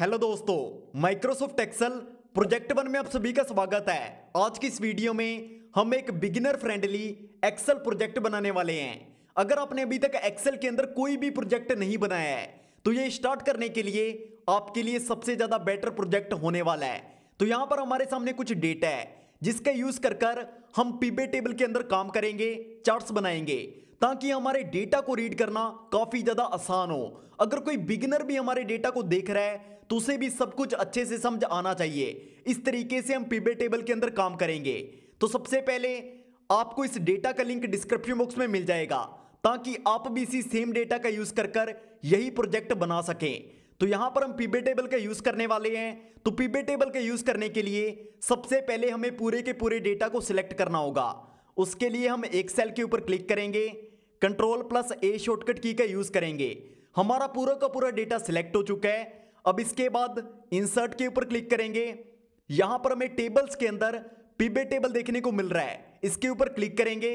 Hello दोस्तों, Microsoft Excel project 1 में आप सभी का स्वागत है। आज की इस वीडियो में हम एक बिगिनर फ्रेंडली एक्सेल प्रोजेक्ट बनाने वाले हैं। अगर आपने अभी तक एक्सेल के अंदर कोई भी प्रोजेक्ट नहीं बनाया है तो ये स्टार्ट करने के लिए आपके लिए सबसे ज्यादा बेटर प्रोजेक्ट होने वाला है। तो यहां पर हमारे सामने कुछ डेटा है जिसका यूज कर हम पिवट टेबल के अंदर काम करेंगे, चार्ट्स बनाएंगे ताकि हमारे डेटा को रीड करना काफी ज्यादा आसान हो। अगर कोई बिगिनर भी हमारे डेटा को देख रहा है तो उसे भी सब कुछ अच्छे से समझ आना चाहिए। इस तरीके से हम पिवट टेबल के अंदर काम करेंगे। तो सबसे पहले आपको इस डेटा का लिंक डिस्क्रिप्शन बॉक्स में मिल जाएगा ताकि आप भी इसी सेम डेटा का यूज कर यही प्रोजेक्ट बना सकें। तो यहां पर हम पिवट टेबल का यूज करने वाले हैं। तो पिवट टेबल का यूज करने के लिए सबसे पहले हमें पूरे के पूरे डेटा को सिलेक्ट करना होगा। उसके लिए हम एक सेल के ऊपर क्लिक करेंगे, Ctrl+A शॉर्टकट की का यूज करेंगे। हमारा पूरा का पूरा डेटा सिलेक्ट हो चुका है। अब इसके बाद इंसर्ट के ऊपर क्लिक करेंगे। यहां पर हमें टेबल्स के अंदर पिवट टेबल देखने को मिल रहा है, इसके ऊपर क्लिक करेंगे।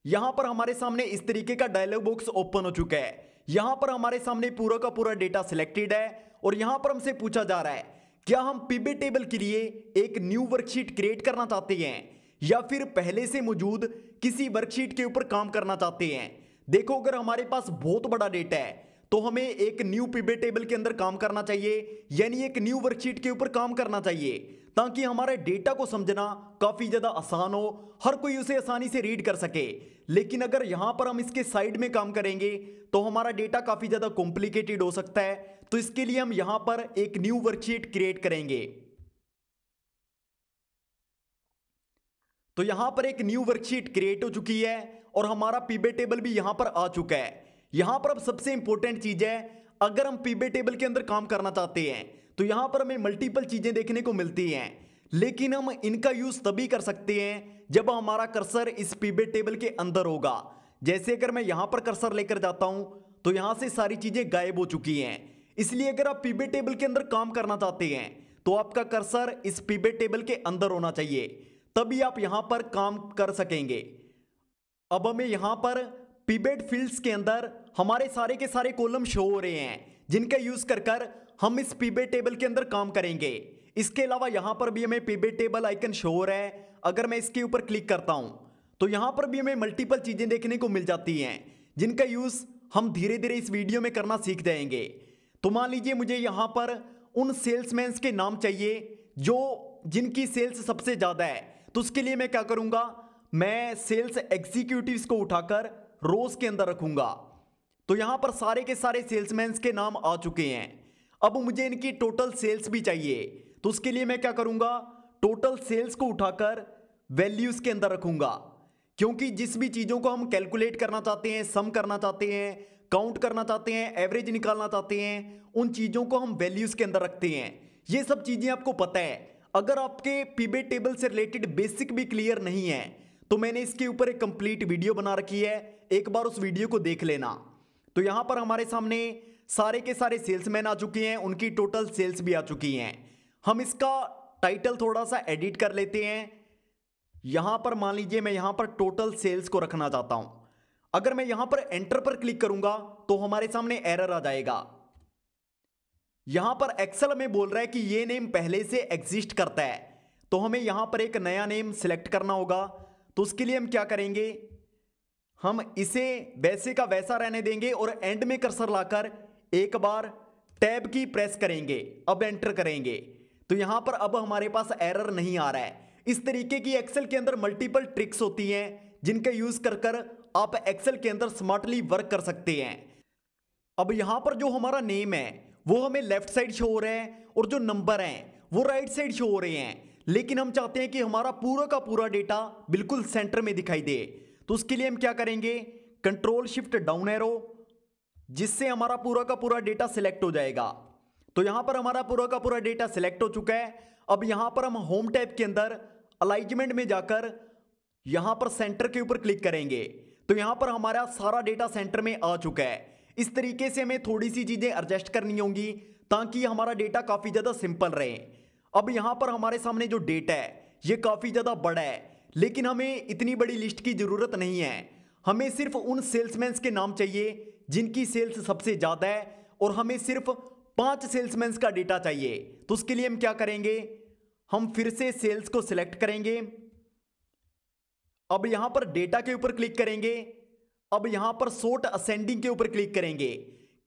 यहां पर हमारे सामने इस तरीके का डायलॉग बॉक्स ओपन हो चुका है। यहां पर हमारे सामने पूरा का पूरा डेटा सिलेक्टेड है और यहां पर हमसे पूछा जा रहा है क्या हम पिवट टेबल के लिए एक न्यू वर्कशीट क्रिएट करना चाहते हैं या फिर पहले से मौजूद किसी वर्कशीट के ऊपर काम करना चाहते हैं। देखो, अगर हमारे पास बहुत बड़ा डेटा है तो हमें एक न्यू पिवट टेबल के अंदर काम करना चाहिए, यानी एक न्यू वर्कशीट के ऊपर काम करना चाहिए ताकि हमारे डेटा को समझना काफी ज्यादा आसान हो, हर कोई उसे आसानी से रीड कर सके। लेकिन अगर यहां पर हम इसके साइड में काम करेंगे तो हमारा डेटा काफी ज्यादा कॉम्प्लिकेटेड हो सकता है। तो इसके लिए हम यहां पर एक न्यू वर्कशीट क्रिएट करेंगे। तो यहां पर एक न्यू वर्कशीट क्रिएट हो चुकी है और हमारा पिवट टेबल भी यहां पर आ चुका है। यहां पर अब सबसे इंपॉर्टेंट चीज है, अगर हम पिवट टेबल के अंदर काम करना चाहते हैं तो यहां पर हमें मल्टीपल चीजें देखने को मिलती हैं, लेकिन हम इनका यूज तभी कर सकते हैं जब हमारा कर्सर इस पिवट टेबल के अंदर होगा। जैसे अगर मैं यहां पर कर्सर लेकर जाता हूं तो यहां से सारी चीजें गायब हो चुकी हैं। इसलिए अगर आप पिवट टेबल के अंदर काम करना चाहते हैं तो आपका कर्सर इस पिवट टेबल के अंदर होना चाहिए, तभी आप यहां पर काम कर सकेंगे। अब हमें यहां पर पिवट फील्ड्स के अंदर हमारे सारे के सारे कॉलम शो हो रहे हैं जिनका यूज कर हम इस पिवट टेबल के अंदर काम करेंगे। इसके अलावा यहां पर भी हमें पिवट टेबल आइकन शो हो रहा है। अगर मैं इसके ऊपर क्लिक करता हूं तो यहां पर भी हमें मल्टीपल चीजें देखने को मिल जाती हैं जिनका यूज हम धीरे धीरे इस वीडियो में करना सीख जाएंगे। तो मान लीजिए मुझे यहां पर उन सेल्समैन के नाम चाहिए जिनकी सेल्स सबसे ज्यादा है। तो उसके लिए मैं क्या करूंगा, मैं सेल्स एग्जीक्यूटिव्स को उठाकर रोज के अंदर रखूंगा। तो यहां पर सारे के सारे सेल्समैन के नाम आ चुके हैं। अब मुझे इनकी टोटल सेल्स भी चाहिए, तो उसके लिए मैं क्या करूंगा, टोटल सेल्स को उठाकर वैल्यूज के अंदर रखूंगा। क्योंकि जिस भी चीजों को हम कैलकुलेट करना चाहते हैं, सम करना चाहते हैं, काउंट करना चाहते हैं, एवरेज निकालना चाहते हैं, उन चीजों को हम वैल्यूज के अंदर रखते हैं। ये सब चीजें आपको पता है। अगर आपके पिवट टेबल से रिलेटेड बेसिक भी क्लियर नहीं है तो मैंने इसके ऊपर एक कंप्लीट वीडियो बना रखी है, एक बार उस वीडियो को देख लेना। तो यहां पर हमारे सामने सारे के सारे सेल्समैन आ चुके हैं, उनकी टोटल सेल्स भी आ चुकी हैं। हम इसका टाइटल थोड़ा सा एडिट कर लेते हैं। यहां पर मान लीजिए मैं यहां पर टोटल सेल्स को रखना चाहता हूं। अगर मैं यहां पर एंटर पर क्लिक करूंगा तो हमारे सामने एरर आ जाएगा। यहां पर एक्सेल में बोल रहा है कि ये नेम पहले से एग्जिस्ट करता है, तो हमें यहां पर एक नया नेम सिलेक्ट करना होगा। तो उसके लिए हम क्या करेंगे, हम इसे वैसे का वैसा रहने देंगे और एंड में कर्सर लाकर एक बार टैब की प्रेस करेंगे। अब एंटर करेंगे तो यहां पर अब हमारे पास एरर नहीं आ रहा है। इस तरीके की एक्सेल के अंदर मल्टीपल ट्रिक्स होती हैं जिनका यूज कर आप एक्सेल के अंदर स्मार्टली वर्क कर सकते हैं। अब यहां पर जो हमारा नेम है वो हमें लेफ्ट साइड शो हो रहा है और जो नंबर हैं वो राइट साइड शो हो रहे हैं, लेकिन हम चाहते हैं कि हमारा पूरा का पूरा डेटा बिल्कुल सेंटर में दिखाई दे। तो उसके लिए हम क्या करेंगे, Ctrl+Shift+Down एरो, जिससे हमारा पूरा का पूरा डेटा सिलेक्ट हो जाएगा। तो यहां पर हमारा पूरा का पूरा डेटा सिलेक्ट हो चुका है। अब यहां पर हम होम टैब के अंदर अलाइनमेंट में जाकर यहां पर सेंटर के ऊपर क्लिक करेंगे। तो यहां पर हमारा सारा डेटा सेंटर में आ चुका है। इस तरीके से हमें थोड़ी सी चीजें एडजस्ट करनी होंगी ताकि हमारा डेटा काफी ज्यादा सिंपल रहे। अब यहां पर हमारे सामने जो डेटा है ये काफी ज्यादा बड़ा है, लेकिन हमें इतनी बड़ी लिस्ट की जरूरत नहीं है। हमें सिर्फ उन सेल्समैन के नाम चाहिए जिनकी सेल्स सबसे ज्यादा है और हमें सिर्फ 5 सेल्समैन का डेटा चाहिए। तो उसके लिए हम क्या करेंगे, हम फिर से सेल्स को सिलेक्ट करेंगे। अब यहां पर डेटा के ऊपर क्लिक करेंगे। अब यहां पर सॉर्ट असेंडिंग के ऊपर क्लिक करेंगे,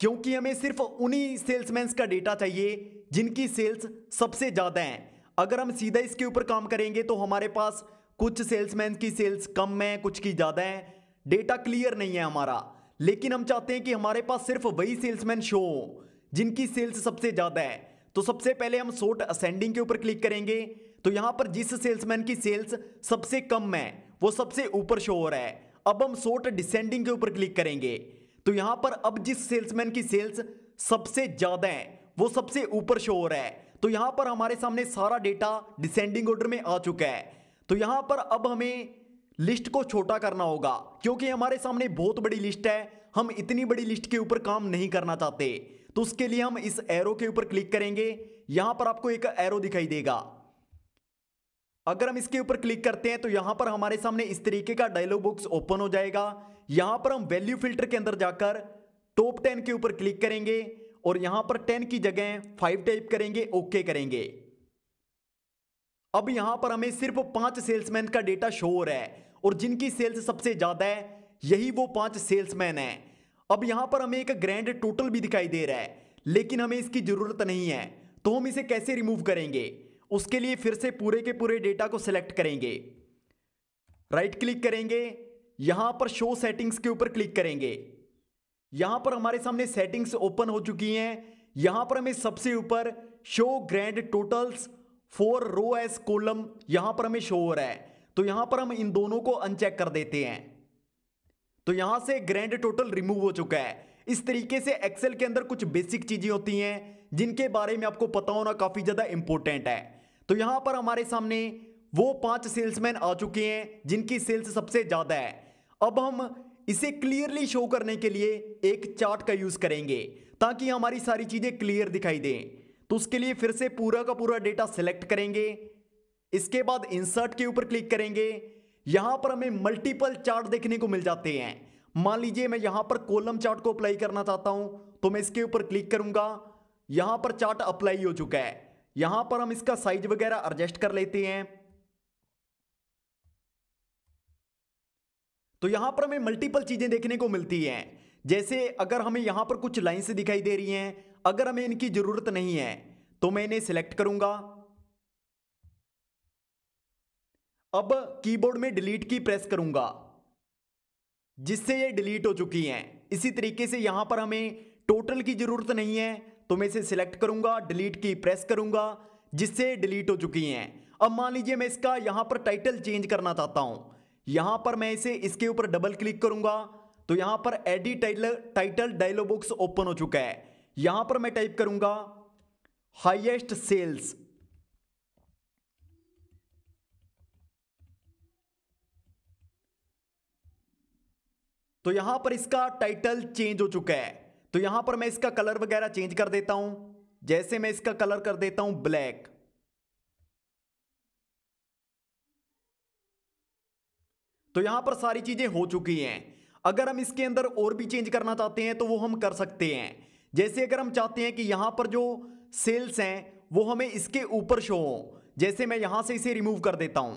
क्योंकि हमें सिर्फ उन्हीं सेल्समैन का डेटा चाहिए जिनकी सेल्स सबसे ज्यादा है। अगर हम सीधा इसके ऊपर काम करेंगे तो हमारे पास कुछ सेल्समैन की सेल्स कम है, कुछ की ज्यादा है, डेटा क्लियर नहीं है हमारा। लेकिन हम चाहते हैं कि हमारे पास सिर्फ वही सेल्समैन शो हो जिनकी सेल्स सबसे ज्यादा है। तो सबसे पहले हम सॉर्ट असेंडिंग के ऊपर क्लिक करेंगे। तो यहां पर जिस सेल्समैन की सेल्स सबसे कम है वो सबसे ऊपर शो हो रहा है। अब हम सॉर्ट डिसेंडिंग के ऊपर क्लिक करेंगे। तो यहां पर अब जिस सेल्समैन की सेल्स सबसे ज्यादा है वो सबसे ऊपर शो हो रहा है। तो यहां पर हमारे सामने सारा डेटा डिसेंडिंग ऑर्डर में आ चुका है। तो यहां पर अब हमें लिस्ट को छोटा करना होगा, क्योंकि हमारे सामने बहुत बड़ी लिस्ट है, हम इतनी बड़ी लिस्ट के ऊपर काम नहीं करना चाहते। तो उसके लिए हम इस एरो के ऊपर क्लिक करेंगे। यहां पर आपको एक एरो दिखाई देगा। अगर हम इसके ऊपर क्लिक करते हैं तो यहां पर हमारे सामने इस तरीके का डायलॉग बॉक्स ओपन हो जाएगा। यहां पर हम वैल्यू फिल्टर के अंदर जाकर टॉप 10 के ऊपर क्लिक करेंगे और यहां पर 10 की जगह 5 टाइप करेंगे, ओके करेंगे। अब यहां पर हमें सिर्फ 5 सेल्समैन का डेटा शो हो रहा है और जिनकी सेल्स सबसे ज्यादा है यही वो 5 सेल्समैन है। अब यहां पर हमें एक ग्रैंड टोटल भी दिखाई दे रहा है, लेकिन हमें इसकी जरूरत नहीं है। तो हम इसे कैसे रिमूव करेंगे, उसके लिए फिर से पूरे के पूरे डेटा को सिलेक्ट करेंगे, राइट क्लिक करेंगे, यहां पर शो सेटिंग्स के ऊपर क्लिक करेंगे। यहां पर हमारे सामने सेटिंग्स ओपन हो चुकी हैं। यहां पर हमें सबसे ऊपर show grand totals for row as column यहां पर हमें शो हो रहा है। तो यहां पर हम इन दोनों को अनचेक कर देते हैं। तो यहां से ग्रैंड टोटल रिमूव हो चुका है। इस तरीके से एक्सेल के अंदर कुछ बेसिक चीजें होती हैं जिनके बारे में आपको पता होना काफी ज्यादा इंपॉर्टेंट है। तो यहां पर हमारे सामने वो 5 सेल्समैन आ चुके हैं जिनकी सेल्स सबसे ज्यादा है। अब हम इसे क्लियरली शो करने के लिए एक चार्ट का यूज करेंगे ताकि हमारी सारी चीजें क्लियर दिखाई दें। तो उसके लिए फिर से पूरा का पूरा डेटा सिलेक्ट करेंगे। इसके बाद इंसर्ट के ऊपर क्लिक करेंगे। यहां पर हमें मल्टीपल चार्ट देखने को मिल जाते हैं। मान लीजिए मैं यहां पर कॉलम चार्ट को अप्लाई करना चाहता हूं तो मैं इसके ऊपर क्लिक करूंगा। यहां पर चार्ट अप्लाई हो चुका है। यहां पर हम इसका साइज वगैरह एडजस्ट कर लेते हैं। तो यहां पर हमें मल्टीपल चीजें देखने को मिलती हैं, जैसे अगर हमें यहां पर कुछ लाइंस दिखाई दे रही हैं, अगर हमें इनकी जरूरत नहीं है तो मैं इन्हें सिलेक्ट करूंगा। अब कीबोर्ड में डिलीट की प्रेस करूंगा जिससे ये डिलीट हो चुकी हैं। इसी तरीके से यहां पर हमें टोटल की जरूरत नहीं है तो मैं इसे सिलेक्ट करूंगा, डिलीट की प्रेस करूंगा जिससे डिलीट हो चुकी हैं। अब मान लीजिए मैं इसका यहां पर टाइटल चेंज करना चाहता हूं। यहां पर मैं इसे इसके ऊपर डबल क्लिक करूंगा तो यहां पर edit title dialog box open हो चुका है। यहां पर मैं टाइप करूंगा हाईएस्ट सेल्स। तो यहां पर इसका टाइटल चेंज हो चुका है। तो यहां पर मैं इसका कलर वगैरह चेंज कर देता हूं, जैसे मैं इसका कलर कर देता हूं ब्लैक। तो यहां पर सारी चीजें हो चुकी हैं। अगर हम इसके अंदर और भी चेंज करना चाहते हैं तो वो हम कर सकते हैं। जैसे अगर हम चाहते हैं कि यहां पर जो सेल्स हैं वो हमें इसके ऊपर शो हो, जैसे मैं यहां से इसे रिमूव कर देता हूं।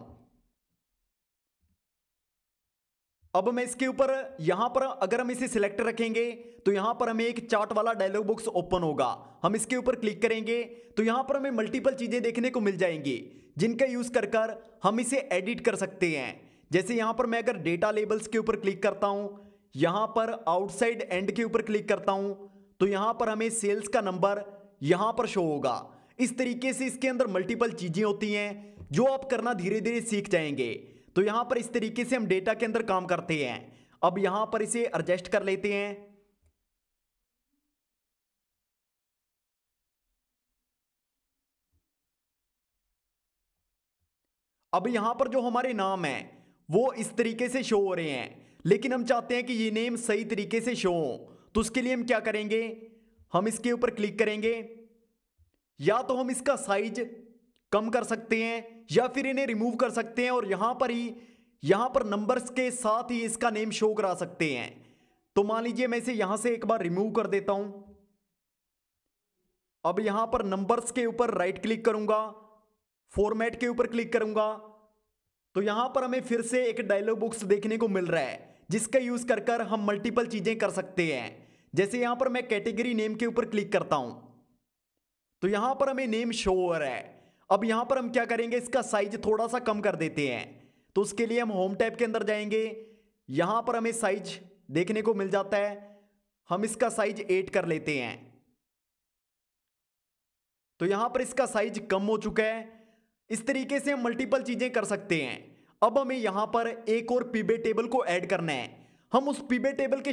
अब मैं इसके ऊपर यहां पर अगर हम इसे सिलेक्ट रखेंगे तो यहां पर हमें एक चार्ट वाला डायलॉग बॉक्स ओपन होगा। हम इसके ऊपर क्लिक करेंगे तो यहां पर हमें मल्टीपल चीजें देखने को मिल जाएंगी जिनका यूज कर हम इसे एडिट कर सकते हैं। जैसे यहां पर मैं अगर डेटा लेबल्स के ऊपर क्लिक करता हूं, यहां पर आउटसाइड एंड के ऊपर क्लिक करता हूं तो यहां पर हमें सेल्स का नंबर यहां पर शो होगा। इस तरीके से इसके अंदर मल्टीपल चीजें होती हैं जो आप करना धीरे धीरे सीख जाएंगे। तो यहां पर इस तरीके से हम डेटा के अंदर काम करते हैं। अब यहां पर इसे एडजस्ट कर लेते हैं। अब यहां पर जो हमारे नाम हैं वो इस तरीके से शो हो रहे हैं, लेकिन हम चाहते हैं कि ये नेम सही तरीके से शो हो। तो उसके लिए हम क्या करेंगे, हम इसके ऊपर क्लिक करेंगे। या तो हम इसका साइज कम कर सकते हैं या फिर इन्हें रिमूव कर सकते हैं और यहां पर नंबर्स के साथ ही इसका नेम शो करा सकते हैं। तो मान लीजिए मैं इसे यहां से एक बार रिमूव कर देता हूं। अब यहां पर नंबर्स के ऊपर राइट क्लिक करूंगा, फॉर्मेट के ऊपर क्लिक करूंगा, तो यहां पर हमें फिर से एक डायलॉग बॉक्स देखने को मिल रहा है जिसका यूज कर हम मल्टीपल चीजें कर सकते हैं। जैसे यहां पर मैं कैटेगरी नेम के ऊपर क्लिक करता हूं तो यहां पर हमें नेम शो हो रहा है। अब यहां पर हम क्या करेंगे, इसका साइज थोड़ा सा कम कर देते हैं। तो उसके लिए हम होम टैब के अंदर जाएंगे, यहां पर हमें साइज देखने को मिल जाता है, हम इसका साइज 8 कर लेते हैं। तो यहां पर इसका साइज कम हो चुका है। इस तरीके से हम मल्टीपल चीजें कर सकते हैं। अब हमें यहां पर एक और पिवट टेबल को ऐड करना है। हम उस पिवट टेबल के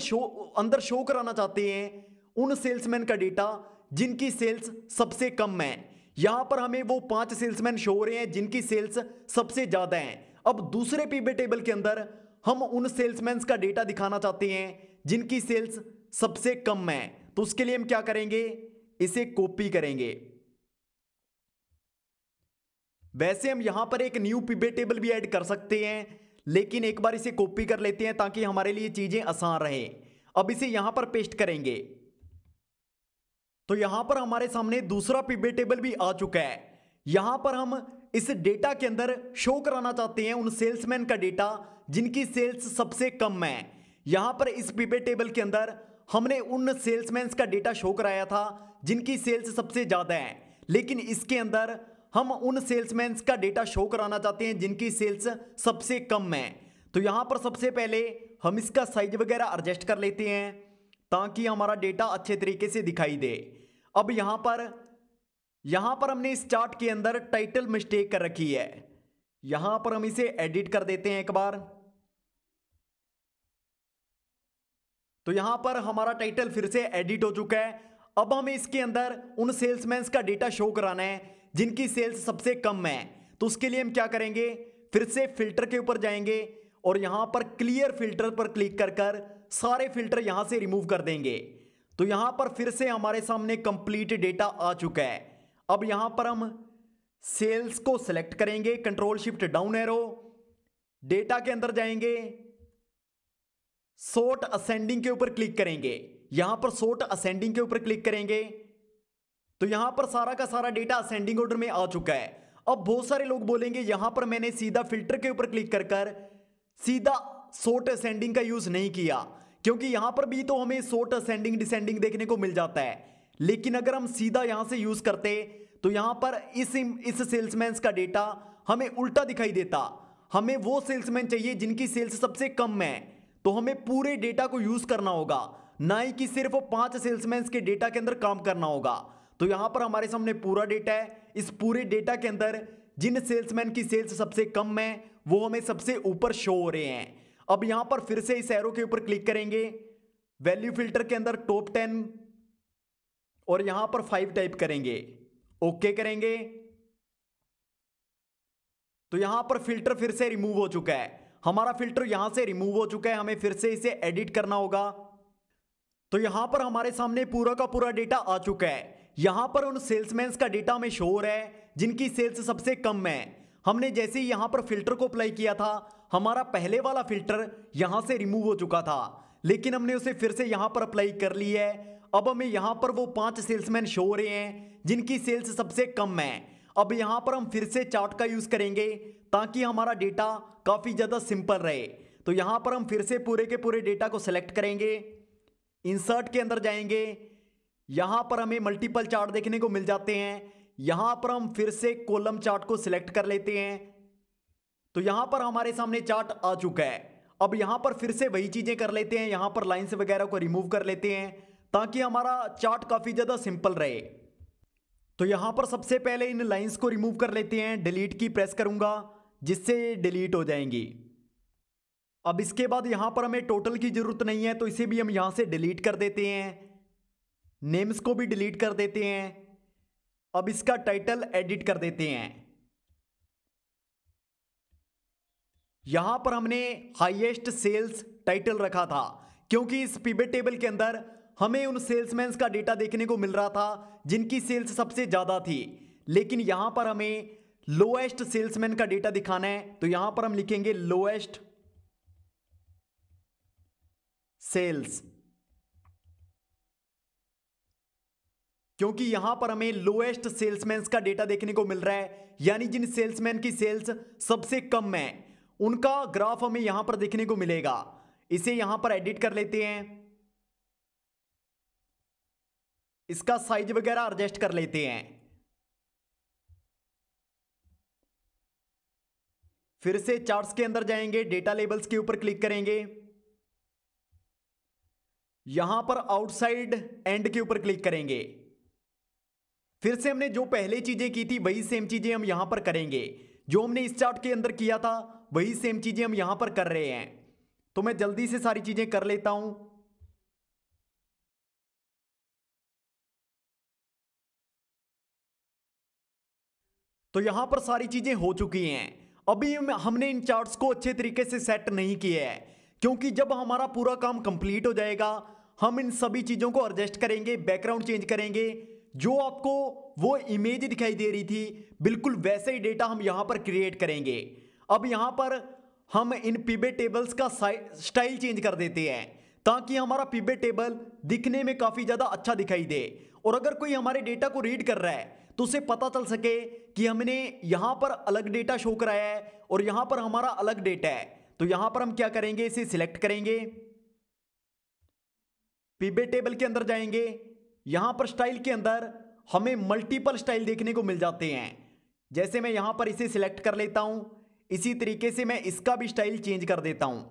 अंदर शो कराना चाहते हैं उन सेल्समैन का डेटा जिनकी सेल्स सबसे कम है। यहां पर हमें वो 5 सेल्समैन शो हो रहे हैं जिनकी सेल्स सबसे ज्यादा हैं। अब दूसरे पिवट टेबल के अंदर हम उन सेल्समैन का डेटा दिखाना चाहते हैं जिनकी सेल्स सबसे कम है। तो उसके लिए हम क्या करेंगे, इसे कॉपी करेंगे। वैसे हम यहां पर एक न्यू पिवट टेबल भी ऐड कर सकते हैं, लेकिन एक बार इसे कॉपी कर लेते हैं ताकि हमारे लिए चीजें आसान रहे। अब इसे यहां पर पेस्ट करेंगे तो यहां पर हमारे सामने दूसरा पिवट टेबल भी आ चुका है। यहां पर हम इस डेटा के अंदर शो कराना चाहते हैं उन सेल्समैन का डेटा जिनकी सेल्स सबसे कम है। यहां पर इस पिवट टेबल के अंदर हमने उन सेल्समैन का डेटा शो कराया था जिनकी सेल्स सबसे ज्यादा है, लेकिन इसके अंदर हम उन सेल्समैन का डेटा शो कराना चाहते हैं जिनकी सेल्स सबसे कम है। तो यहां पर सबसे पहले हम इसका साइज वगैरह एडजस्ट कर लेते हैं ताकि हमारा डेटा अच्छे तरीके से दिखाई दे। अब यहां पर हमने इस चार्ट के अंदर टाइटल मिस्टेक कर रखी है, यहां पर हम इसे एडिट कर देते हैं एक बार। तो यहां पर हमारा टाइटल फिर से एडिट हो चुका है। अब हमें इसके अंदर उन सेल्समैन का डेटा शो कराना है जिनकी सेल्स सबसे कम है। तो उसके लिए हम क्या करेंगे, फिर से फिल्टर के ऊपर जाएंगे और यहां पर क्लियर फिल्टर पर क्लिक कर सारे फिल्टर यहां से रिमूव कर देंगे। तो यहां पर फिर से हमारे सामने कंप्लीट डेटा आ चुका है। अब यहां पर हम सेल्स को सिलेक्ट करेंगे, control shift down arrow, data के अंदर जाएंगे, सॉर्ट असेंडिंग के ऊपर क्लिक करेंगे। यहां पर सॉर्ट असेंडिंग के ऊपर क्लिक करेंगे तो यहां पर सारा का सारा डेटा असेंडिंग ऑर्डर में आ चुका है। अब बहुत सारे लोग बोलेंगे यहां पर मैंने सीधा फिल्टर के ऊपर क्लिक कर सीधा सॉर्ट असेंडिंग का यूज नहीं किया, क्योंकि यहां पर भी तो हमें सॉर्ट असेंडिंग डिसेंडिंग देखने को मिल जाता है। लेकिन अगर हम सीधा यहां से यूज करते तो यहां पर इस सेल्समैन का डेटा हमें उल्टा दिखाई देता। हमें वो सेल्समैन चाहिए जिनकी सेल्स सबसे कम है, तो हमें पूरे डेटा को यूज करना होगा, ना ही कि सिर्फ 5 सेल्समैन के डेटा के अंदर काम करना होगा। तो यहां पर हमारे सामने पूरा डेटा है। इस पूरे डेटा के अंदर जिन सेल्समैन की सेल्स सबसे कम है वो हमें सबसे ऊपर शो हो रहे हैं। अब यहां पर फिर से इस एरो के ऊपर क्लिक करेंगे, वैल्यू फिल्टर के अंदर टॉप 10 और यहां पर 5 टाइप करेंगे, ओके करेंगे। तो यहां पर फिल्टर फिर से रिमूव हो चुका है, हमारा फिल्टर यहां से रिमूव हो चुका है। हमें फिर से इसे एडिट करना होगा। तो यहां पर हमारे सामने पूरा का पूरा डेटा आ चुका है। यहां पर उन सेल्समैन का डेटा में शो हो रहा है जिनकी सेल्स सबसे कम है। हमने जैसे ही यहां पर फिल्टर को अप्लाई किया था, हमारा पहले वाला फिल्टर यहां से रिमूव हो चुका था, लेकिन हमने उसे फिर से यहां पर अप्लाई कर ली है। अब हमें यहां पर वो 5 सेल्समैन शो हो रहे हैं जिनकी सेल्स सबसे कम है। अब यहां पर हम फिर से चार्ट का यूज करेंगे ताकि हमारा डेटा काफी ज्यादा सिंपल रहे। तो यहां पर हम फिर से पूरे के पूरे डेटा को सिलेक्ट करेंगे, इंसर्ट के अंदर जाएंगे, यहां पर हमें मल्टीपल चार्ट देखने को मिल जाते हैं। यहां पर हम फिर से कॉलम चार्ट को सिलेक्ट कर लेते हैं। तो यहां पर हमारे सामने चार्ट आ चुका है। अब यहां पर फिर से वही चीजें कर लेते हैं, यहां पर लाइंस वगैरह को रिमूव कर लेते हैं ताकि हमारा चार्ट काफी ज्यादा सिंपल रहे। तो यहां पर सबसे पहले इन लाइंस को रिमूव कर लेते हैं, डिलीट की प्रेस करूंगा जिससे डिलीट हो जाएंगी। अब इसके बाद यहां पर हमें टोटल की जरूरत नहीं है, तो इसे भी हम यहां से डिलीट कर देते हैं। नेम्स को भी डिलीट कर देते हैं। अब इसका टाइटल एडिट कर देते हैं। यहां पर हमने हाईएस्ट सेल्स टाइटल रखा था क्योंकि इस पिवट टेबल के अंदर हमें उन सेल्समैन का डेटा देखने को मिल रहा था जिनकी सेल्स सबसे ज्यादा थी, लेकिन यहां पर हमें लोएस्ट सेल्समैन का डेटा दिखाना है। तो यहां पर हम लिखेंगे लोएस्ट सेल्स। क्योंकि यहां पर हमें लोएस्ट सेल्समैन का डेटा देखने को मिल रहा है, यानी जिन सेल्समैन की सेल्स सबसे कम है उनका ग्राफ हमें यहां पर देखने को मिलेगा। इसे यहां पर एडिट कर लेते हैं, इसका साइज वगैरह एडजस्ट कर लेते हैं। फिर से चार्ट्स के अंदर जाएंगे, डेटा लेबल्स के ऊपर क्लिक करेंगे, यहां पर आउटसाइड एंड के ऊपर क्लिक करेंगे। फिर से हमने जो पहले चीजें की थी वही सेम चीजें हम यहां पर करेंगे। जो हमने इस चार्ट के अंदर किया था वही सेम चीजें हम यहां पर कर रहे हैं। तो मैं जल्दी से सारी चीजें कर लेता हूं। तो यहां पर सारी चीजें हो चुकी हैं। अभी हमने इन चार्ट्स को अच्छे तरीके से सेट नहीं किया है, क्योंकि जब हमारा पूरा काम कंप्लीट हो जाएगा हम इन सभी चीजों को एडजस्ट करेंगे, बैकग्राउंड चेंज करेंगे। जो आपको वो इमेज दिखाई दे रही थी बिल्कुल वैसे ही डेटा हम यहां पर क्रिएट करेंगे। अब यहां पर हम इन पिवट टेबल्स का स्टाइल चेंज कर देते हैं ताकि हमारा पिवट टेबल दिखने में काफी ज्यादा अच्छा दिखाई दे, और अगर कोई हमारे डेटा को रीड कर रहा है तो उसे पता चल सके कि हमने यहां पर अलग डेटा शो कराया है और यहां पर हमारा अलग डेटा है। तो यहां पर हम क्या करेंगे, इसे सिलेक्ट करेंगे, पिवट टेबल के अंदर जाएंगे, यहां पर स्टाइल के अंदर हमें मल्टीपल स्टाइल देखने को मिल जाते हैं। जैसे मैं यहां पर इसे सिलेक्ट कर लेता हूं, इसी तरीके से मैं इसका भी स्टाइल चेंज कर देता हूं।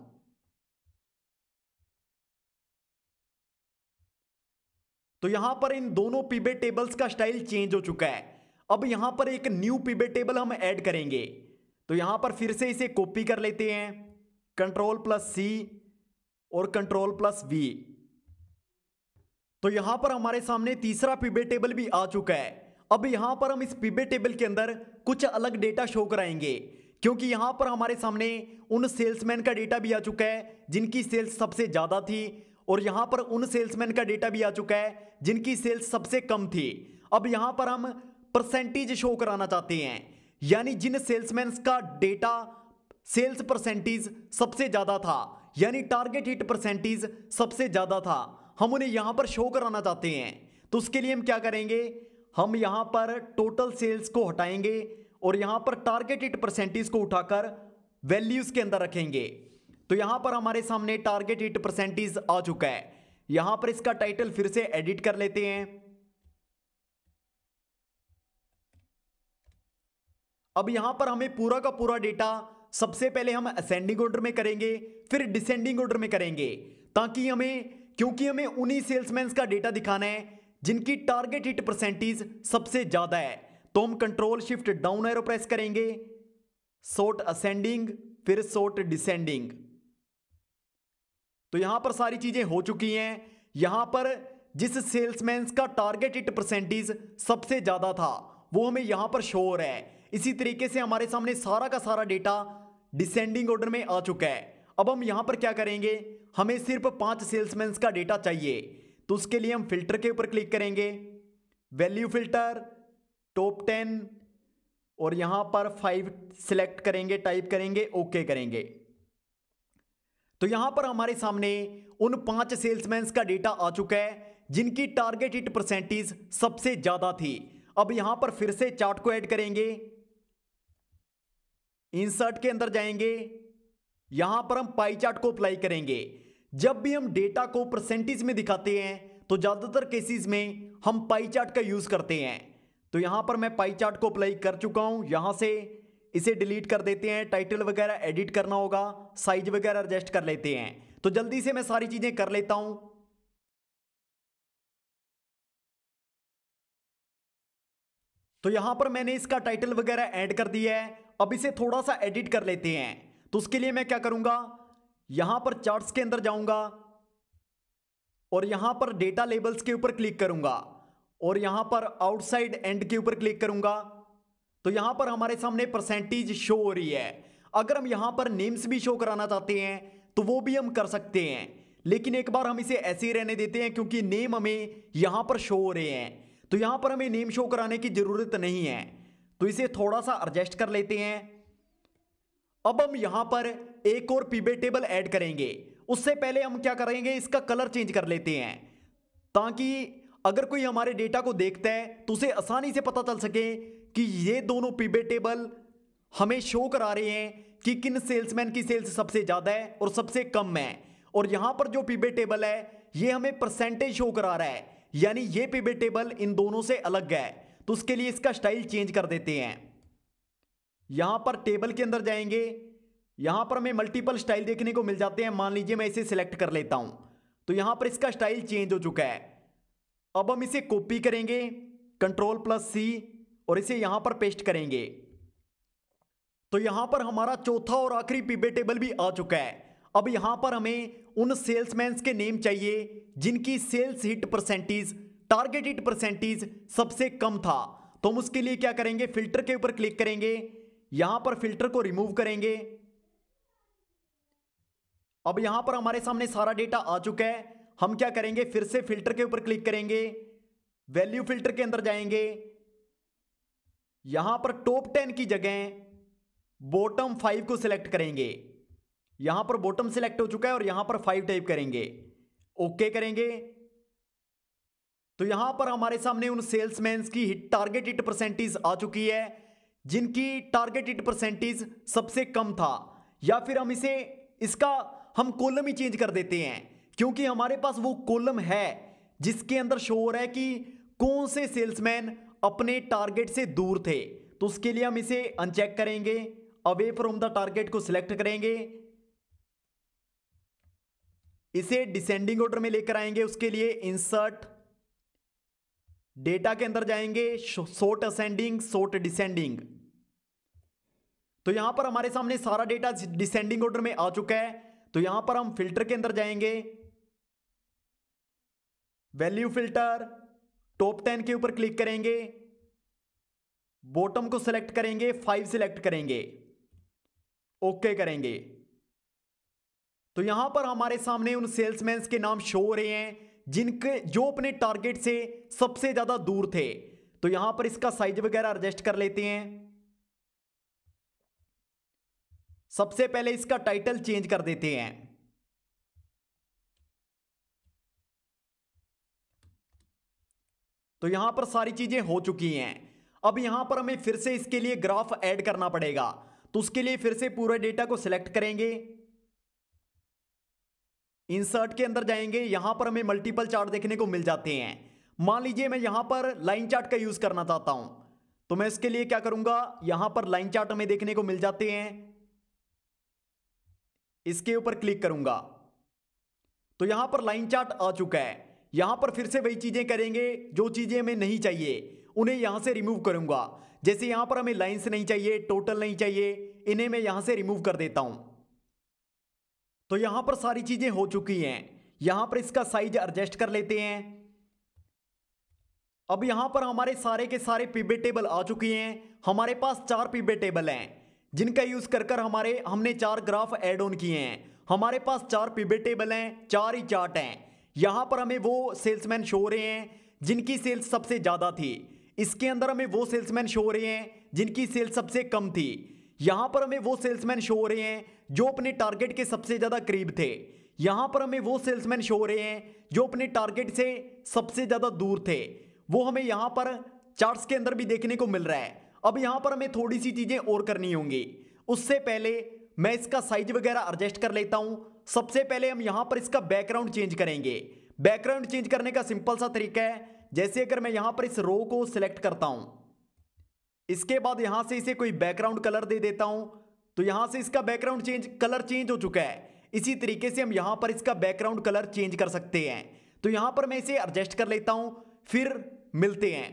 तो यहां पर इन दोनों पिवट टेबल्स का स्टाइल चेंज हो चुका है। अब यहां पर एक न्यू पिवट टेबल हम ऐड करेंगे। तो यहां पर फिर से इसे कॉपी कर लेते हैं, Ctrl+C और Ctrl+V। तो यहां पर हमारे सामने तीसरा पिवट टेबल भी आ चुका है। अब यहां पर हम इस पिवट टेबल के अंदर कुछ अलग डेटा शो कराएंगे, क्योंकि यहां पर हमारे सामने उन सेल्समैन का डेटा भी आ चुका है जिनकी सेल्स सबसे ज्यादा थी, और यहां पर उन सेल्समैन का डेटा भी आ चुका है जिनकी सेल्स सबसे कम थी। अब यहां पर हम परसेंटेज शो कराना चाहते हैं, यानी जिन सेल्समैन का डेटा सेल्स परसेंटेज सबसे ज्यादा था, यानी टारगेट हिट परसेंटेज सबसे ज्यादा था, हम उन्हें यहां पर शो कराना चाहते हैं। तो उसके लिए हम क्या करेंगे, हम यहां पर टोटल सेल्स को हटाएंगे और यहां पर टारगेट हिट परसेंटेज को उठाकर वैल्यूज के अंदर रखेंगे। तो यहां पर हमारे सामने टारगेट हिट परसेंटेज आ चुका है। यहां पर इसका टाइटल फिर से एडिट कर लेते हैं। अब यहां पर हमें पूरा का पूरा डेटा सबसे पहले हम असेंडिंग ऑर्डर में करेंगे, फिर डिसेंडिंग ऑर्डर में करेंगे, ताकि क्योंकि हमें उन्हीं सेल्समैन का डेटा दिखाना है जिनकी टारगेट हिट परसेंटेज सबसे ज्यादा है। तो हम Ctrl+Shift+Down एरो प्रेस करेंगे, सॉर्ट असेंडिंग, फिर सॉर्ट डिसेंडिंग। तो यहां पर सारी चीजें हो चुकी हैं। यहां पर जिस सेल्समैन का टारगेट हिट परसेंटेज सबसे ज्यादा था वो हमें यहां पर शो हो रहा है। इसी तरीके से हमारे सामने सारा का सारा डेटा डिसेंडिंग ऑर्डर में आ चुका है। अब हम यहां पर क्या करेंगे, हमें सिर्फ 5 सेल्समैन का डेटा चाहिए। तो उसके लिए हम फिल्टर के ऊपर क्लिक करेंगे, वैल्यू फिल्टर, टॉप 10, और यहां पर 5 सिलेक्ट करेंगे, टाइप करेंगे, ओके करेंगे। तो यहां पर हमारे सामने उन 5 सेल्समैन का डेटा आ चुका है जिनकी टारगेट हिट परसेंटेज सबसे ज्यादा थी। अब यहां पर फिर से चार्ट को ऐड करेंगे, इंसर्ट के अंदर जाएंगे, यहां पर हम पाई चार्ट को अप्लाई करेंगे। जब भी हम डेटा को परसेंटेज में दिखाते हैं तो ज्यादातर केसेस में हम पाई चार्ट का यूज करते हैं। तो यहां पर मैं पाई चार्ट को अप्लाई कर चुका हूं। यहां से इसे डिलीट कर देते हैं, टाइटल वगैरह एडिट करना होगा, साइज वगैरह एडजस्ट कर लेते हैं। तो जल्दी से मैं सारी चीजें कर लेता हूं। तो यहां पर मैंने इसका टाइटल वगैरह ऐड कर दिया है। अब इसे थोड़ा सा एडिट कर लेते हैं। तो उसके लिए मैं क्या करूंगा, यहां पर चार्ट्स के अंदर जाऊंगा और यहां पर डेटा लेबल्स के ऊपर क्लिक करूंगा और यहां पर आउटसाइड एंड के ऊपर क्लिक करूंगा। तो यहां पर हमारे सामने परसेंटेज शो हो रही है। अगर हम यहां पर नेम्स भी शो कराना चाहते हैं तो वो भी हम कर सकते हैं, लेकिन एक बार हम इसे ऐसे ही रहने देते हैं क्योंकि नेम हमें यहां पर शो हो रहे हैं। तो यहां पर हमें नेम शो कराने की जरूरत नहीं है। तो इसे थोड़ा सा एडजस्ट कर लेते हैं। अब हम यहां पर एक और पिवट टेबल ऐड करेंगे। उससे पहले हम क्या करेंगे, इसका कलर चेंज कर लेते हैं ताकि अगर कोई हमारे डेटा को देखता है तो उसे आसानी से पता चल सके कि ये दोनों पिवट टेबल हमें शो करा रहे हैं कि किन सेल्समैन की सेल्स सबसे ज्यादा है और सबसे कम है। और यहां पर जो पिवट टेबल है ये हमें परसेंटेज शो करा रहा है, यानी ये पिवट टेबल इन दोनों से अलग है। तो उसके लिए इसका स्टाइल चेंज कर देते हैं। यहां पर टेबल के अंदर जाएंगे, यहां पर हमें मल्टीपल स्टाइल देखने को मिल जाते हैं। मान लीजिए मैं इसे सिलेक्ट कर लेता हूं, तो यहां पर इसका स्टाइल चेंज हो चुका है। अब हम इसे कॉपी करेंगे Ctrl+C और इसे यहां पर पेस्ट करेंगे। तो यहां पर हमारा चौथा और आखिरी पिवट टेबल भी आ चुका है। अब यहां पर हमें उन सेल्समैन के नेम चाहिए जिनकी sales hit percentage, target hit percentage सबसे कम था। तो हम उसके लिए क्या करेंगे, फिल्टर के ऊपर क्लिक करेंगे, यहां पर फिल्टर को रिमूव करेंगे। अब यहां पर हमारे सामने सारा डेटा आ चुका है। हम क्या करेंगे, फिर से फिल्टर के ऊपर क्लिक करेंगे, वैल्यू फिल्टर के अंदर जाएंगे, यहां पर टॉप 10 की जगह बॉटम 5 को सिलेक्ट करेंगे। यहां पर बॉटम सिलेक्ट हो चुका है और यहां पर 5 टाइप करेंगे, ओके करेंगे। तो यहां पर हमारे सामने उन सेल्समैन की हिट टारगेट हिट परसेंटेज आ चुकी है जिनकी टारगेट हिट परसेंटेज सबसे कम था। या फिर हम इसका हम कॉलम ही चेंज कर देते हैं, क्योंकि हमारे पास वो कॉलम है जिसके अंदर शो हो रहा है कि कौन से सेल्समैन अपने टारगेट से दूर थे। तो उसके लिए हम इसे अनचेक करेंगे, अवे फ्रॉम द टारगेट को सिलेक्ट करेंगे, इसे डिसेंडिंग ऑर्डर में लेकर आएंगे। उसके लिए इंसर्ट डेटा के अंदर जाएंगे, सॉर्ट असेंडिंग, सॉर्ट डिसेंडिंग। तो यहां पर हमारे सामने सारा डेटा डिसेंडिंग ऑर्डर में आ चुका है। तो यहां पर हम फिल्टर के अंदर जाएंगे, वैल्यू फिल्टर, टॉप 10 के ऊपर क्लिक करेंगे, बॉटम को सिलेक्ट करेंगे, 5 सिलेक्ट करेंगे, ओके करेंगे। तो यहां पर हमारे सामने उन सेल्समैन के नाम शो हो रहे हैं जो अपने टारगेट से सबसे ज्यादा दूर थे। तो यहां पर इसका साइज वगैरह एडजस्ट कर लेते हैं। सबसे पहले इसका टाइटल चेंज कर देते हैं। तो यहां पर सारी चीजें हो चुकी हैं। अब यहां पर हमें फिर से इसके लिए ग्राफ ऐड करना पड़ेगा। तो उसके लिए फिर से पूरे डेटा को सिलेक्ट करेंगे, इंसर्ट के अंदर जाएंगे, यहां पर हमें मल्टीपल चार्ट देखने को मिल जाते हैं। मान लीजिए मैं यहां पर लाइन चार्ट का यूज करना चाहता हूं, तो मैं इसके लिए क्या करूंगा, यहां पर लाइन चार्ट हमें देखने को मिल जाते हैं, इसके ऊपर क्लिक करूंगा। तो यहां पर लाइन चार्ट आ चुका है। यहां पर फिर से वही चीजें करेंगे, जो चीजें हमें नहीं चाहिए उन्हें यहां से रिमूव करूंगा। जैसे यहां पर हमें लाइंस नहीं चाहिए, टोटल नहीं चाहिए, इन्हें मैं यहां से रिमूव कर देता हूं। तो यहां पर सारी चीजें हो चुकी हैं। यहां पर इसका साइज एडजस्ट कर लेते हैं। अब यहां पर हमारे सारे के सारे पिवट टेबल आ चुके हैं। हमारे पास 4 पिवट टेबल हैं जिनका यूज कर हमने 4 ग्राफ ऐड ऑन किए हैं। हमारे पास 4 पिवट टेबल हैं, 4 ही चार्ट हैं। यहां पर हमें वो सेल्समैन शो हो रहे हैं जिनकी सेल्स सबसे ज्यादा थी। इसके अंदर हमें वो सेल्समैन शो हो रहे हैं जिनकी सेल्स सबसे कम थी। यहां पर हमें वो सेल्समैन शो हो रहे हैं जो अपने टारगेट के सबसे ज्यादा करीब थे। यहां पर हमें वो सेल्समैन शो हो रहे हैं जो अपने टारगेट से सबसे ज्यादा दूर थे। वो हमें यहां पर चार्ट्स के अंदर भी देखने को मिल रहा है। अब यहां पर हमें थोड़ी सी चीजें और करनी होंगी। उससे पहले मैं इसका साइज वगैरह एडजस्ट कर लेता हूं। सबसे पहले हम यहां पर इसका बैकग्राउंड चेंज करेंगे। बैकग्राउंड चेंज करने का सिंपल सा तरीका है, जैसे अगर मैं यहां पर इस रो को सिलेक्ट करता हूं, इसके बाद यहां से इसे कोई बैकग्राउंड कलर दे देता हूं, तो यहां से इसका बैकग्राउंड कलर चेंज हो चुका है। इसी तरीके से हम यहां पर इसका बैकग्राउंड कलर चेंज कर सकते हैं। तो यहां पर मैं इसे एडजस्ट कर लेता हूं, फिर मिलते हैं।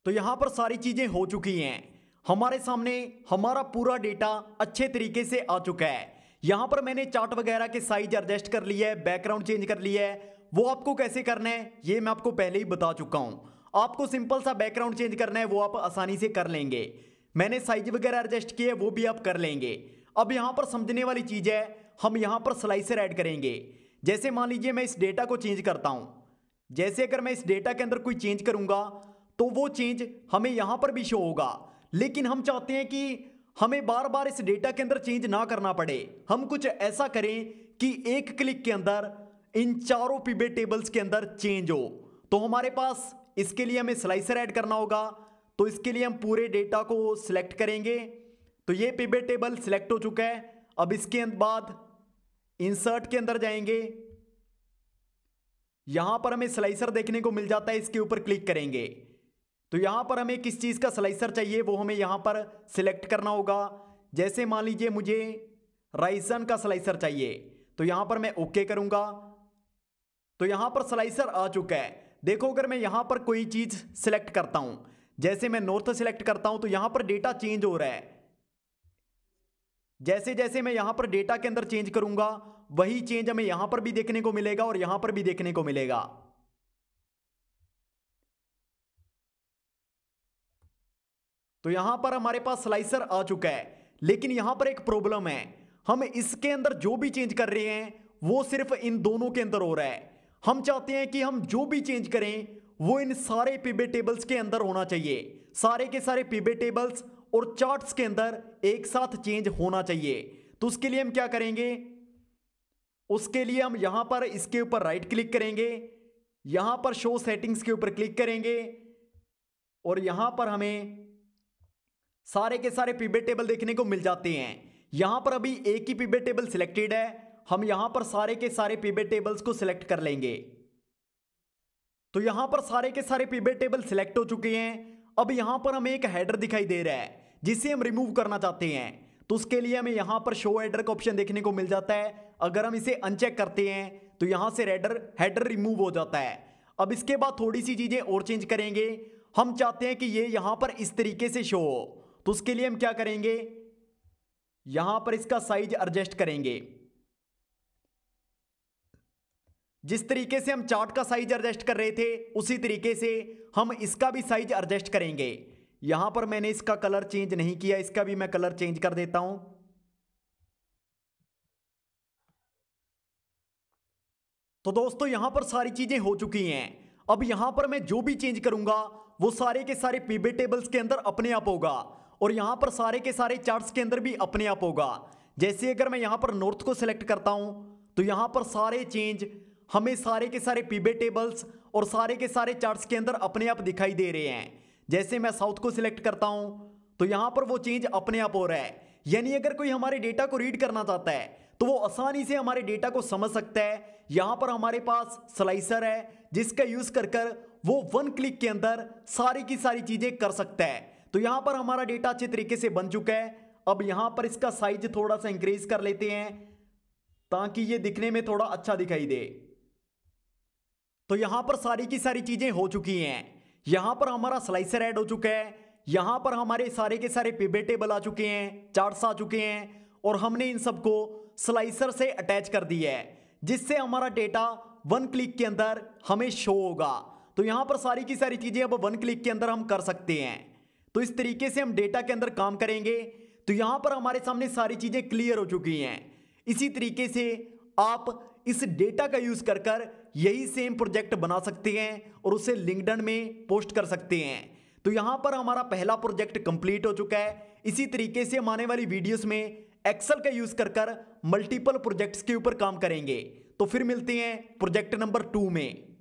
तो यहां पर सारी चीजें हो चुकी हैं। हमारे सामने हमारा पूरा डेटा अच्छे तरीके से आ चुका है। यहां पर मैंने चार्ट वगैरह के साइज एडजस्ट कर लिया है, बैकग्राउंड चेंज कर लिया है। वो आपको कैसे करना है ये मैं आपको पहले ही बता चुका हूं। आपको सिंपल सा बैकग्राउंड चेंज करना है, वो आप आसानी से कर लेंगे। मैंने साइज वगैरह एडजस्ट किए, वो भी आप कर लेंगे। अब यहां पर समझने वाली चीज है, हम यहां पर स्लाइसर ऐड करेंगे। जैसे मान लीजिए मैं इस डेटा को चेंज करता हूं, जैसे अगर मैं इस डेटा के अंदर कोई चेंज करूंगा तो वो चेंज हमें यहां पर भी शो होगा। लेकिन हम चाहते हैं कि हमें बार बार इस डेटा के अंदर चेंज ना करना पड़े। हम कुछ ऐसा करें कि एक क्लिक के अंदर इन चारों पिवट टेबल्स के अंदर चेंज हो। तो तो हमारे पास इसके लिए हमें स्लाइसर ऐड करना होगा। तो इसके लिए हम पूरे डेटा को सिलेक्ट करेंगे। तो ये पिवट टेबल सिलेक्ट हो चुका है। अब इसके बाद इंसर्ट के अंदर जाएंगे, यहां पर हमें स्लाइसर देखने को मिल जाता है, इसके ऊपर क्लिक करेंगे। तो यहां पर हमें किस चीज का स्लाइसर चाहिए वो हमें यहां पर सिलेक्ट करना होगा। जैसे मान लीजिए मुझे राइसन का स्लाइसर चाहिए, तो यहां पर मैं ओके करूंगा। तो यहां पर स्लाइसर आ चुका है। देखो अगर मैं यहां पर कोई चीज सिलेक्ट करता हूं, जैसे मैं नॉर्थ सिलेक्ट करता हूं, तो यहां पर डेटा चेंज हो रहा है। जैसे जैसे मैं यहां पर डेटा के अंदर चेंज करूंगा, वही चेंज हमें यहां पर भी देखने को मिलेगा और यहां पर भी देखने को मिलेगा। तो यहां पर हमारे पास स्लाइसर आ चुका है, लेकिन यहां पर एक प्रॉब्लम है। हम इसके अंदर जो भी चेंज कर रहे हैं वो सिर्फ इन दोनों के अंदर हो रहा है। हम चाहते हैं कि हम जो भी चेंज करें वो इन सारे पिवट टेबल्स के अंदर होना चाहिए। सारे के सारे पिवट टेबल्स और चार्ट्स के अंदर एक साथ चेंज होना चाहिए। तो उसके लिए हम क्या करेंगे, उसके लिए हम यहां पर इसके ऊपर राइट क्लिक करेंगे, यहां पर शो सेटिंग्स के ऊपर क्लिक करेंगे और यहां पर हमें सारे के सारे पिवट टेबल देखने को मिल जाते हैं। यहां पर अभी एक ही पिवट टेबल सिलेक्टेड है, हम यहां पर सारे के सारे पिवट टेबल्स को सिलेक्ट कर लेंगे। तो यहां पर सारे के सारे पिवट टेबल सिलेक्ट हो चुके हैं। अब यहां पर हमें एक हेडर दिखाई दे रहा है जिसे हम रिमूव करना चाहते हैं। तो उसके लिए हमें यहां पर शो हेडर का ऑप्शन देखने को मिल जाता है। अगर हम इसे अनचेक करते हैं तो यहां से हेडर रिमूव हो जाता है। अब इसके बाद थोड़ी सी चीजें और चेंज करेंगे। हम चाहते हैं कि ये यहां पर इस तरीके से शो हो। तो उसके लिए हम क्या करेंगे, यहां पर इसका साइज एडजस्ट करेंगे। जिस तरीके से हम चार्ट का साइज एडजस्ट कर रहे थे उसी तरीके से हम इसका भी साइज एडजस्ट करेंगे। यहां पर मैंने इसका कलर चेंज नहीं किया, इसका भी मैं कलर चेंज कर देता हूं। तो दोस्तों यहां पर सारी चीजें हो चुकी हैं। अब यहां पर मैं जो भी चेंज करूंगा वो सारे के सारे पिवट टेबल्स के अंदर अपने आप होगा और यहां पर सारे के सारे चार्ट्स के अंदर भी अपने आप होगा। जैसे अगर मैं यहां पर नॉर्थ को सिलेक्ट करता हूं तो यहां पर सारे चेंज हमें सारे के सारे पिवट टेबल्स और सारे के सारे चार्ट्स के अंदर अपने आप दिखाई दे रहे हैं। जैसे मैं साउथ को सिलेक्ट करता हूं तो यहां पर वो चेंज अपने आप हो रहा है। यानी अगर कोई हमारे डेटा को रीड करना चाहता है तो वो आसानी से हमारे डेटा को समझ सकता है। यहां पर हमारे पास स्लाइसर है जिसका यूज कर वो वन क्लिक के अंदर सारी की सारी चीजें कर सकता है। तो यहां पर हमारा डेटा अच्छे तरीके से बन चुका है। अब यहां पर इसका साइज थोड़ा सा इंक्रीज कर लेते हैं ताकि ये दिखने में थोड़ा अच्छा दिखाई दे। तो यहां पर सारी की सारी चीजें हो चुकी हैं। यहां पर हमारा स्लाइसर ऐड हो चुका है, यहां पर हमारे सारे के सारे पिवट टेबल आ चुके हैं, चार्ट्स आ चुके हैं और हमने इन सबको स्लाइसर से अटैच कर दिया है जिससे हमारा डेटा वन क्लिक के अंदर हमें शो होगा। तो यहां पर सारी की सारी चीजें अब वन क्लिक के अंदर हम कर सकते हैं। तो इस तरीके से हम डेटा के अंदर काम करेंगे। तो यहां पर हमारे सामने सारी चीजें क्लियर हो चुकी हैं। इसी तरीके से आप इस डेटा का यूज कर यही सेम प्रोजेक्ट बना सकते हैं और उसे लिंक्डइन में पोस्ट कर सकते हैं। तो यहां पर हमारा पहला प्रोजेक्ट कंप्लीट हो चुका है। इसी तरीके से हम आने वाली वीडियोस में एक्सेल का यूज कर मल्टीपल प्रोजेक्ट्स के ऊपर काम करेंगे। तो फिर मिलते हैं प्रोजेक्ट नंबर 2 में।